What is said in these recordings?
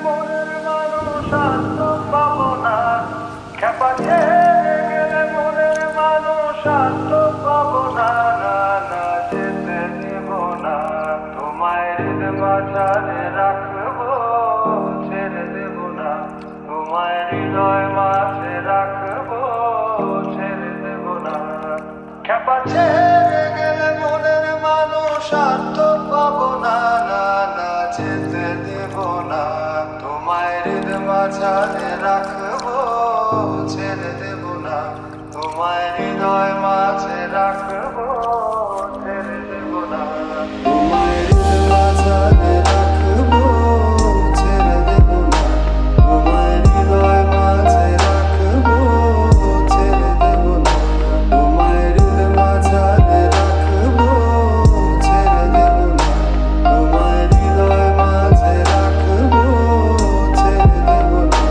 মনের মানুষ আর তো পাবো না, খেপা ছেড়ে গেলে মনের মানুষ আর তো পাবো না, না না যেতে দেব না, তোমায় হৃদ মাঝারে রাখবো, ছেড়ে দেব না, তোমায় হৃদয় মাঝে রাখবো, ছেড়ে দেব না, খেপা ছেড়ে গেলে মনের মানুষ আর তো পাবো না, না না যেতে দেব না, তোমায় হৃদ মাঝারে রাখবো, ছেড়ে দেব না, তোমায় হৃদয় মাঝে রাখবো, ছেড়ে দেব না, তোমায় হৃদ মাঝারে রাখবো, ছেড়ে দেব না, তোমায় হৃদয় মাঝে রাখবো, ছেড়ে দেব না, তোমায় হৃদ মাঝারে রাখবো, ছেড়ে দেব না, তোমায় হৃদয় মাঝে রাখবো, ছেড়ে দেব না,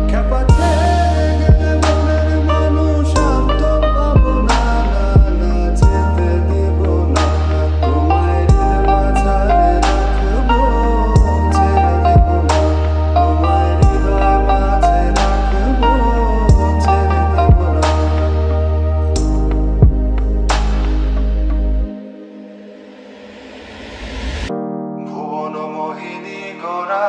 খেপা ছেড়ে গেলে মনের মানুষ আর তো পাবো না, না না যেতে দেব না, তোমায় হৃদ মাঝারে রাখবো, ছেড়ে দেব না, তোমায় হৃদয় মাঝে রাখবো, ছেড়ে দেব না। ভুবন মোহিনী গোরা